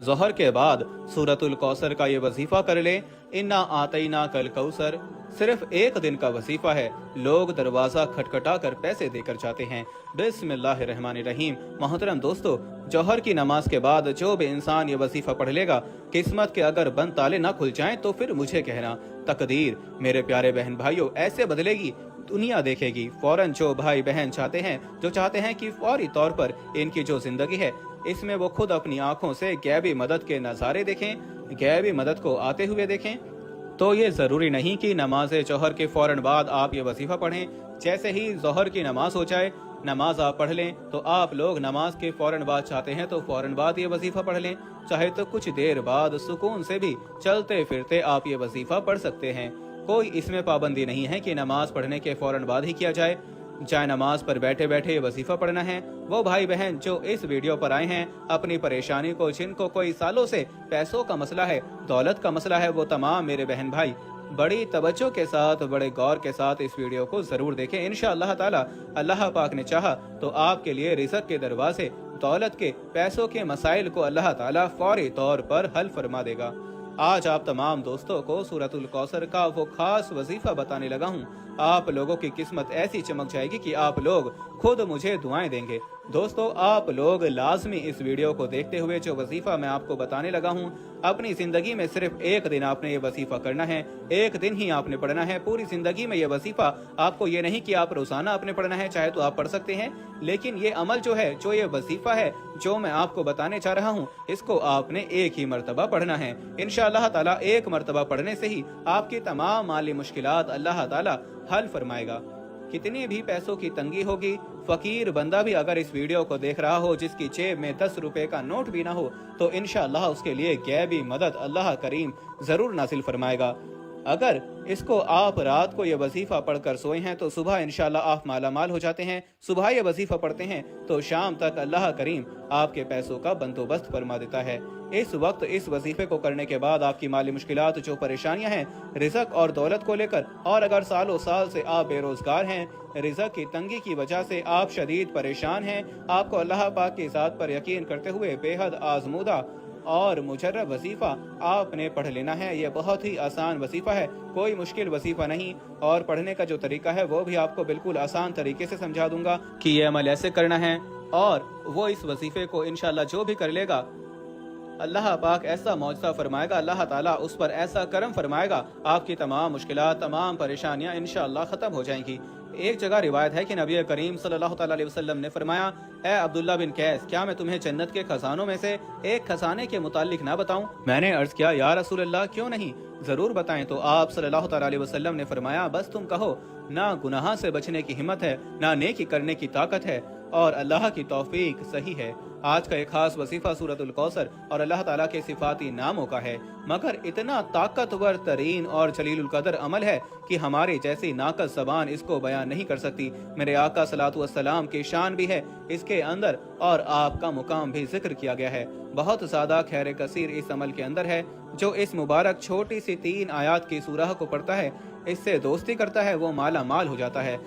ज़ोहर के बाद सूरतुल कौसर का ये वजीफा कर ले। इन्ना आतईना कल कौसर सिर्फ एक दिन का वजीफा है। लोग दरवाजा खटखटा कर पैसे देकर जाते हैं। बिस्मिल्लाहिर्रहमानिर्रहीम। मोहतरम दोस्तों, जौहर की नमाज के बाद जो भी इंसान ये वजीफा पढ़ लेगा, किस्मत के अगर बंद ताले ना खुल जाएं तो फिर मुझे कहना। तकदीर मेरे प्यारे बहन भाइयों ऐसे बदलेगी, दुनिया देखेगी। फौरन जो भाई बहन जो चाहते हैं कि फौरी तौर पर इनकी जो जिंदगी है इसमें वो खुद अपनी आंखों से गैबी मदद के नज़ारे देखें, गैबी मदद को आते हुए देखें, तो ये ज़रूरी नहीं कि नमाज जौहर के फौरन बाद आप ये वजीफा पढ़ें। जैसे ही जौहर की नमाज हो जाए, नमाज आप पढ़ लें, तो आप लोग नमाज के फौरन बाद चाहते हैं तो फौरन बाद ये वजीफा पढ़ लें। चाहे तो कुछ देर बाद सुकून से भी चलते फिरते आप ये वजीफा पढ़ सकते हैं। कोई इसमें पाबंदी नहीं है कि नमाज पढ़ने के फौरन बाद ही किया जाए। चाहे नमाज पर बैठे बैठे वजीफा पढ़ना है। वो भाई बहन जो इस वीडियो पर आए हैं अपनी परेशानी को, जिनको कोई सालों से पैसों का मसला है, दौलत का मसला है, वो तमाम मेरे बहन भाई बड़ी तवज्जो के साथ, बड़े गौर के साथ इस वीडियो को जरूर देखें। इंशाअल्लाह ताला अल्लाह पाक ने चाहा तो आपके लिए रिज़्क़ के दरवाजे, दौलत के, पैसों के मसाइल को अल्लाह ताला फौरी तौर पर हल फरमा देगा। आज आप तमाम दोस्तों को सूरतुल कौसर का वो खास वजीफा बताने लगा हूँ। आप लोगों की किस्मत ऐसी चमक जाएगी कि आप लोग खुद मुझे दुआएं देंगे। दोस्तों, आप लोग लाजमी इस वीडियो को देखते हुए जो वजीफा मैं आपको बताने लगा हूँ, अपनी जिंदगी में सिर्फ एक दिन आपने ये वजीफा करना है। एक दिन ही आपने पढ़ना है। पूरी जिंदगी में ये वजीफा आपको ये नहीं कि आप रोजाना आपने पढ़ना है, चाहे तो आप पढ़ सकते हैं, लेकिन ये अमल जो है, जो ये वजीफा है जो मैं आपको बताने जा रहा हूँ, इसको आपने एक ही मरतबा पढ़ना है। इंशाअल्लाह ताला एक मरतबा पढ़ने से ही आपकी तमाम माली मुश्किलात अल्लाह ताला हल फरमाएगा। कितनी भी पैसों की तंगी होगी, फकीर बंदा भी अगर इस वीडियो को देख रहा हो, जिसकी जेब में 10 रुपए का नोट भी ना हो, तो इंशाअल्लाह उसके लिए गैबी मदद अल्लाह करीम जरूर नासिल फरमाएगा। अगर इसको आप रात को ये वजीफा पढ़कर सोए हैं तो सुबह इंशाअल्लाह आप माला माल हो जाते हैं। सुबह ये वजीफा पढ़ते हैं तो शाम तक अल्लाह करीम आपके पैसों का बंदोबस्त फरमा देता है। इस वक्त इस वजीफे को करने के बाद आपकी माली मुश्किलात, जो परेशानियां हैं रिज़्क़ और दौलत को लेकर, और अगर सालों साल से आप बेरोजगार हैं, रिज़्क़ की तंगी की वजह से आप शदीद परेशान हैं, आपको अल्लाह पाक की ज़ात पर यकीन करते हुए बेहद आजमूदा और मुजर्रब वजीफा आपने पढ़ लेना है। ये बहुत ही आसान वजीफा है, कोई मुश्किल वजीफा नहीं, और पढ़ने का जो तरीका है वो भी आपको बिल्कुल आसान तरीके से समझा दूंगा कि ये अमल ऐसे करना है। और वो इस वजीफे को इंशाअल्लाह जो भी कर लेगा, अल्लाह पाक ऐसा मौजज़ा फरमाएगा, अल्लाह ताला उस पर ऐसा करम फरमाएगा, आपकी तमाम मुश्किलात, तमाम परेशानियां इंशाअल्लाह खत्म हो जाएंगी। एक जगह रिवायत है कि नबी करीम सल्लल्लाहु अलैहि वसल्लम ने फरमाया, ए अब्दुल्ला बिन कैस, क्या मैं तुम्हें जन्नत के खजानों में से एक खजाने के मुतालिक ना बताऊं? मैंने अर्ज किया, या रसूल अल्लाह, क्यों नहीं, जरूर बताएं। तो आप सल्लल्लाहु अलैहि वसल्लम ने फरमाया, बस तुम कहो, ना गुनाह से बचने की हिम्मत है, ना नेकी करने की ताकत है, और अल्लाह की तौफीक सही है। आज का एक खास वजीफा सूरतुल कौसर और अल्लाह ताला के सिफाती नामों का है, मगर इतना ताकतवर तरीन और जलीलुल कदर अमल है कि हमारे जैसी नाकस ज़बान इसको बयान नहीं कर सकती। मेरे आका सलातु वस्सलाम की शान भी है इसके अंदर, और आपका मुकाम भी जिक्र किया गया है। बहुत ज्यादा खैर कसीर इस अमल के अंदर है। जो इस मुबारक छोटी सी 3 आयात की सूरह को पढ़ता है, इससे दोस्ती करता है, वो माला माल हो जाता है।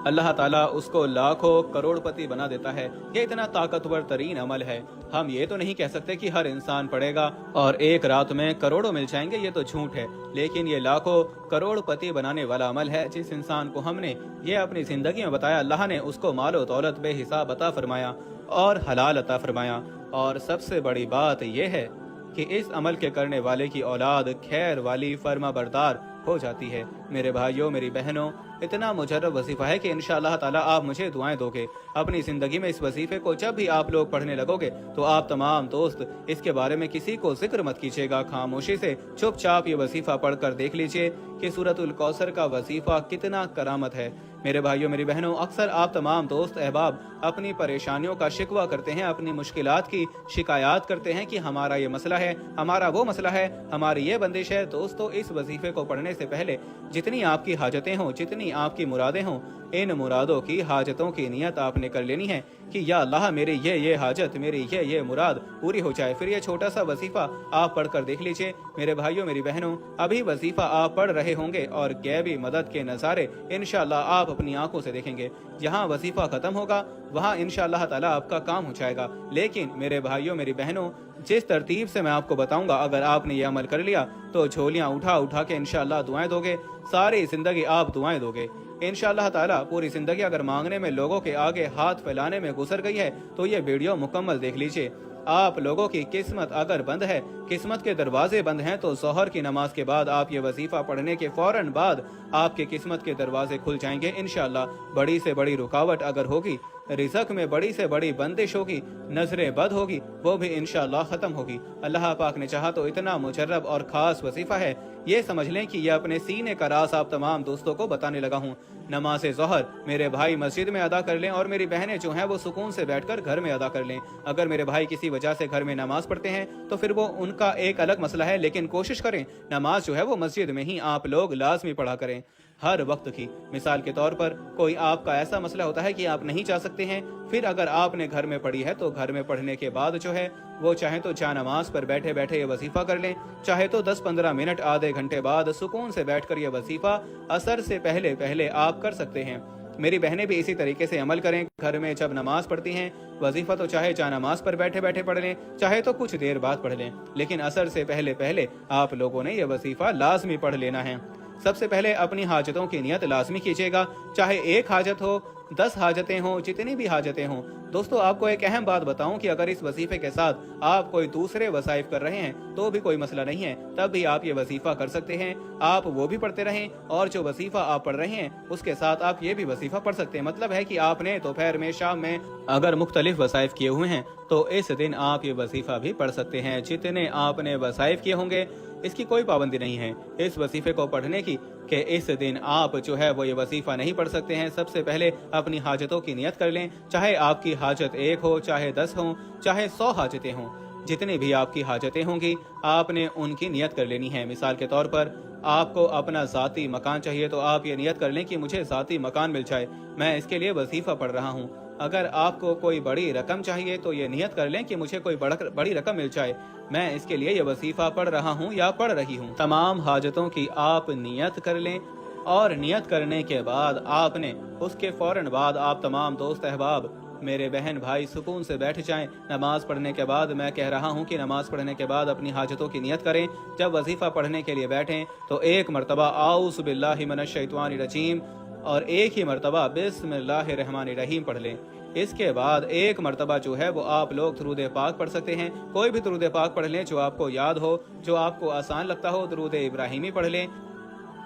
अल्लाह ताला उसको लाखों करोड़पति बना देता है। ये इतना ताकतवर तरीन अमल है। हम ये तो नहीं कह सकते कि हर इंसान पढ़ेगा और एक रात में करोड़ों मिल जाएंगे, ये तो झूठ है, लेकिन ये लाखों करोड़पति बनाने वाला अमल है। जिस इंसान को हमने ये अपनी जिंदगी में बताया, अल्लाह ने उसको मालो दौलत बेहिसाब अता फरमाया और हलाल अता फरमाया। और सबसे बड़ी बात यह है कि इस अमल के करने वाले की औलाद खैर वाली, फर्मा बरदार हो जाती है। मेरे भाइयों, मेरी बहनों, इतना मुजर्रब वजीफा है कि इंशाअल्लाह ताला आप मुझे दुआएं दोगे। अपनी जिंदगी में इस वजीफे को जब भी आप लोग पढ़ने लगोगे तो आप तमाम दोस्त इसके बारे में किसी को जिक्र मत कीजिएगा। खामोशी से चुपचाप ये वजीफा पढ़कर देख लीजिए कि सूरतुल कौसर का वजीफा कितना करामत है। मेरे भाइयों, मेरी बहनों, अक्सर आप तमाम दोस्त अहबाब अपनी परेशानियों का शिकवा करते हैं, अपनी मुश्किलात की शिकायत करते हैं कि हमारा ये मसला है, हमारा वो मसला है, हमारी ये बंदिश है। दोस्तों, इस वजीफे को पढ़ने से पहले जितनी आपकी हाजतें हों, जितनी आपकी मुरादें हों, इन मुरादों की, हाजतों की नियत आपने कर लेनी है कि या अल्लाह मेरी ये हाजत, मेरी ये मुराद पूरी हो जाए। फिर ये छोटा सा वजीफा आप पढ़कर देख लीजिए। मेरे भाइयों, मेरी बहनों, अभी वजीफा आप पढ़ रहे होंगे और गैबी मदद के नज़ारे इंशाअल्लाह आप अपनी आंखों से देखेंगे। जहाँ वजीफा खत्म होगा वहाँ इंशाअल्लाह ताला आपका काम हो जाएगा। लेकिन मेरे भाइयों, मेरी बहनों, जिस तरतीब से मैं आपको बताऊंगा, अगर आपने ये अमल कर लिया तो झोलियां उठा उठा के इंशाअल्लाह दुआएं दोगे, सारी जिंदगी आप दुआएं दोगे इंशाअल्लाह ताला। पूरी जिंदगी अगर मांगने में, लोगों के आगे हाथ फैलाने में गुजर गई है तो ये वीडियो मुकम्मल देख लीजिए। आप लोगों की किस्मत अगर बंद है, किस्मत के दरवाजे बंद हैं, तो ज़ोहर की नमाज के बाद आप ये वजीफा पढ़ने के फौरन बाद आपके किस्मत के दरवाजे खुल जाएंगे इंशाअल्लाह। बड़ी से बड़ी रुकावट अगर होगी, रिज़्क में बड़ी से बड़ी बंदिश होगी, नजरें बद होगी, वो भी इंशाअल्लाह खत्म होगी। अल्लाह पाक ने चाहा तो इतना मुजर्रब और खास वजीफा है, ये समझ लें कि ये अपने सीने का राज आप तमाम दोस्तों को बताने लगा हूँ। नमाज ज़ोहर मेरे भाई मस्जिद में अदा कर लें और मेरी बहनें जो हैं वो सुकून से बैठकर घर में अदा कर लें। अगर मेरे भाई किसी वजह से घर में नमाज पढ़ते हैं तो फिर वो उनका एक अलग मसला है, लेकिन कोशिश करें नमाज जो है वो मस्जिद में ही आप लोग लाजमी पढ़ा करें हर वक्त की। मिसाल के तौर पर कोई आपका ऐसा मसला होता है कि आप नहीं जा सकते हैं, फिर अगर आपने घर में पढ़ी है तो घर में पढ़ने के बाद जो है वो चाहे तो जा नमाज पर बैठे बैठे ये वजीफा कर लें, चाहे तो 10-15 मिनट, आधे घंटे बाद सुकून से बैठकर ये वजीफा असर से पहले पहले आप कर सकते हैं। मेरी बहनें भी इसी तरीके से अमल करें। घर में जब नमाज पढ़ती हैं वजीफा तो चाहे जा नमाज पर बैठे बैठे पढ़ लें, चाहे तो कुछ देर बाद पढ़ लें, लेकिन असर से पहले पहले आप लोगों ने ये वजीफा लाजमी पढ़ लेना है। सबसे पहले अपनी हाजतों की नियत लाजमी कीजिएगा, चाहे एक हाजत हो, 10 हाजतें हों, जितनी भी हाजतें हों। दोस्तों, आपको एक अहम बात बताऊं कि अगर इस वजीफे के साथ आप कोई दूसरे वसाइफ कर रहे हैं तो भी कोई मसला नहीं है, तब भी आप ये वजीफा कर सकते हैं। आप वो भी पढ़ते रहें और जो वजीफा आप पढ़ रहे हैं उसके साथ आप ये भी वजीफा पढ़ सकते हैं। मतलब है कि आपने दोपहर में, शाम में अगर मुख्तलिफ वसाइफ किए हुए हैं तो इस दिन आप ये वजीफा भी पढ़ सकते हैं। जितने आपने वसाइफ किए होंगे इसकी कोई पाबंदी नहीं है इस वजीफे को पढ़ने की कि इस दिन आप जो है वो ये वजीफा नहीं पढ़ सकते हैं। सबसे पहले अपनी हाजतों की नियत कर लें, चाहे आपकी हाजत 1 हो, चाहे 10 हो, चाहे 100 हाजतें हों, जितनी भी आपकी हाजतें होंगी आपने उनकी नियत कर लेनी है। मिसाल के तौर पर आपको अपना ज़ाती मकान चाहिए तो आप ये नियत कर लें कि मुझे ज़ाती मकान मिल जाए, मैं इसके लिए वजीफा पढ़ रहा हूँ। अगर आपको कोई बड़ी रकम चाहिए तो ये नियत कर लें कि मुझे कोई बड़ी रकम मिल जाए, मैं इसके लिए ये वजीफा पढ़ रहा हूँ या पढ़ रही हूँ। तमाम हाजतों की आप नियत कर लें और नियत करने के बाद आपने उसके फौरन बाद आप तमाम दोस्त अहबाब, मेरे बहन भाई सुकून से बैठ जाएं। नमाज पढ़ने के बाद, मैं कह रहा हूं कि नमाज पढ़ने के बाद अपनी हाजतों की नियत करें। जब वजीफा पढ़ने के लिए बैठें तो एक मरतबा आऊज़ु बिल्लाहि मिनश शैतानिर रजीम और एक ही मरतबा बिस्मिल्लाहिर रहमानिर रहीम पढ़ लें। इसके बाद एक मरतबा जो है वो आप लोग दुरूद पाक पढ़ सकते हैं। कोई भी दुरूद पाक पढ़ लें जो आपको याद हो, जो आपको आसान लगता हो। दुरूद इब्राहिमी पढ़ लें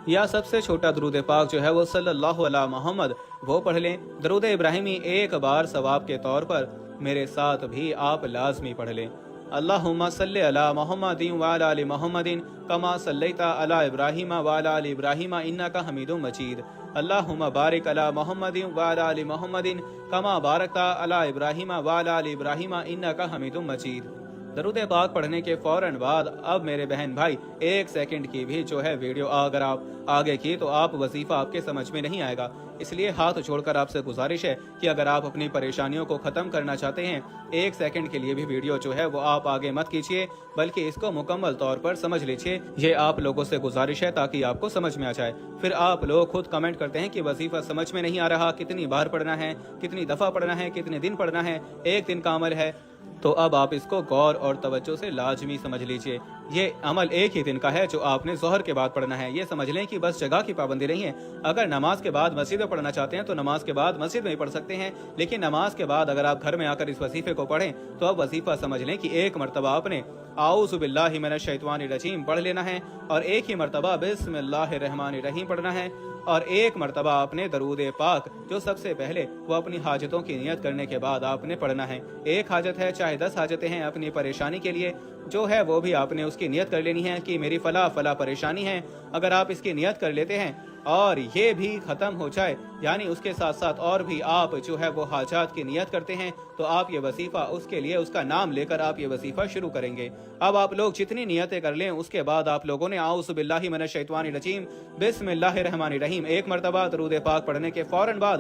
या सबसे छोटा दुरूद पाक जो है वो सल्लल्लाहु अला मोहम्मद वो पढ़ लें। दुरूद इब्राहिमी एक बार सवाब के तौर पर मेरे साथ भी आप लाजमी पढ़ लें। अल्लाहुम्मा सल्लि अला मोहम्मदिन व अला आलि मोहम्मदिन कमा सल्लैता अला इब्राहिम व अला आलि इब्राहिम इन्नका हमीदुम मजीद। अल्लाहुम्मा बारिक अला मोहम्मदिन व अला आलि मोहम्मदिन कमा बारकता अला इब्राहिम व अला आलि इब्राहिम इन्नका हमीदुम मजीद। दरूद पाक पढ़ने के फौरन बाद अब मेरे बहन भाई 1 सेकंड की भी जो है वीडियो अगर आप आगे की तो आप वजीफा आपके समझ में नहीं आएगा। इसलिए हाथ छोड़कर आपसे गुजारिश है कि अगर आप अपनी परेशानियों को ख़त्म करना चाहते हैं 1 सेकंड के लिए भी वीडियो जो है वो आप आगे मत कीजिए, बल्कि इसको मुकम्मल तौर पर समझ लीजिए। ये आप लोगों से गुजारिश है ताकि आपको समझ में आ जाए। फिर आप लोग खुद कमेंट करते हैं कि वजीफा समझ में नहीं आ रहा, कितनी बार पढ़ना है, कितनी दफ़ा पढ़ना है, कितने दिन पढ़ना है, 1 दिन का अमल है। तो अब आप इसको गौर और तवज्जो से लाजमी समझ लीजिए। ये अमल 1 ही दिन का है जो आपने ज़ोहर के बाद पढ़ना है। ये समझ लें कि बस जगह की पाबंदी नहीं है। अगर नमाज के बाद मस्जिद में पढ़ना चाहते हैं तो नमाज के बाद मस्जिद में ही पढ़ सकते हैं, लेकिन नमाज के बाद अगर आप घर में आकर इस वजीफे को पढ़ें तो अब वजीफा समझ लें कि 1 मरतबा आपने आऊज़ु बिल्लाहि मिनश शैतानिर रजीम पढ़ लेना है और 1 ही मरतबा बिस्मिल्लाहिर रहमानिर रहीम पढ़ना है और 1 मरतबा आपने दरूद पाक जो सबसे पहले वो अपनी हाजतों की नियत करने के बाद आपने पढ़ना है। 1 हाजत है चाहे 10 हाजतें हैं, अपनी परेशानी के लिए जो है वो भी आपने उसकी नियत कर लेनी है कि मेरी फला फला परेशानी है। अगर आप इसकी नियत कर लेते हैं اور یہ بھی ختم ہو جائے، یعنی اس کے ساتھ ساتھ اور بھی آپ جو ہے وہ حاجات کی نیت کرتے ہیں تو آپ یہ وظیفہ اس کے لیے اس کا نام لے کر آپ یہ وظیفہ شروع کریں گے۔ اب آپ لوگ جتنی نیتیں کر لیں اس کے بعد آپ لوگوں نے اعوذ باللہ من الشیطان الرجیم بسم اللہ الرحمن الرحیم ایک مرتبہ درود پاک پڑھنے کے فوراً بعد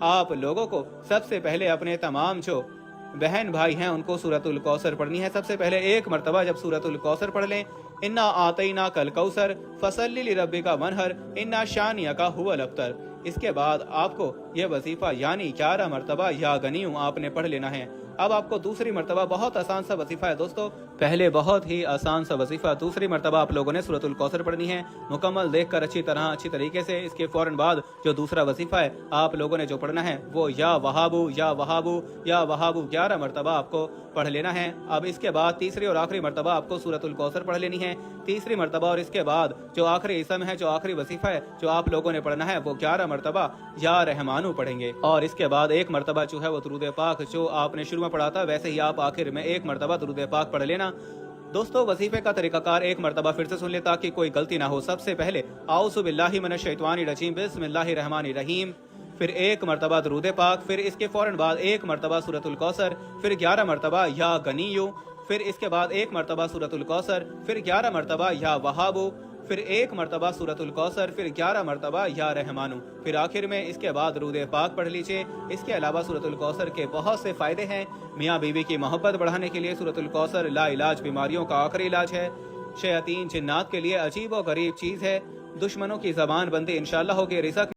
آپ لوگوں کو سب سے پہلے اپنے تمام جو بہن بھائی ہیں ان کو سورۃ الکوثر پڑھنی ہے۔ سب سے پہلے ایک مرتبہ جب سورۃ الکوثر پڑھ لیں، انا آتیناک الکوثر فصلی لربک وانحر انا شانئک ھو الابتر، اس کے بعد آپ کو یہ وظیفہ یعنی 11 مرتبہ یا غنیوں آپ نے پڑھ لینا ہے۔ اب آپ کو دوسری مرتبہ بہت آسان سا وظیفہ ہے دوستو، پہلے بہت ہی آسان سا وظیفہ، دوسری مرتبہ آپ لوگوں نے سورۃ الکوثر پڑھنی ہے مکمل دیکھ کر اچھی طریقے سے۔ اس کے فوراً بعد جو دوسرا وظیفہ ہے آپ لوگوں نے جو پڑھنا ہے وہ یا وہابو یا وہابو یا وہابو 11 مرتبہ آپ کو پڑھ لینا ہے۔ اب اس کے بعد تیسری اور آخری مرتبہ آپ کو سورۃ الکوثر پڑھ لینی ہے، تیسری مرتبہ، اور اس کے بعد جو آخری اسم ہے، جو آخری وظیفہ ہے جو آپ لوگوں نے پڑھنا ہے وہ 11 مرتبہ یا رحمانو پڑھیں گے، اور اس کے بعد ایک مرتبہ جو ہے وہ درود پاک جو آپ نے شروع میں پڑھا تھا ویسے ہی آپ آخر میں ایک مرتبہ درود پاک پڑھ لینا۔ دوستو وظیفے کا طریقہ کار ایک مرتبہ پھر سے سن لے تاکہ کوئی غلطی نہ ہو۔ سب سے پہلے اعوذ باللہ من الشیطان الرجیم بسم اللہ الرحمن الرحیم، پھر ایک مرتبہ درود پاک، پھر اس کے فوراً بعد ایک مرتبہ سورۃ الکوثر، پھر 11 مرتبہ یا غنیو، پھر اس کے بعد ایک مرتبہ سورۃ الکوثر، پھر 11 مرتبہ یا وہابو، پھر ایک مرتبہ سورۃ الکوثر، پھر 11 مرتبہ یا رحمانو، پھر آخر میں اس کے بعد درود پاک پڑھ لیجئے۔ اس کے علاوہ سورۃ الکوثر کے بہت سے فائدے ہیں۔ میاں بیوی کی محبت بڑھانے کے لیے سورۃ الکوثر لا علاج بیماریوں کا آخری علاج ہے، شیاطین جنات کے لیے عجیب و غریب چیز ہے، دشمنوں کی زبان بندی انشاءاللہ ہوگی، رزق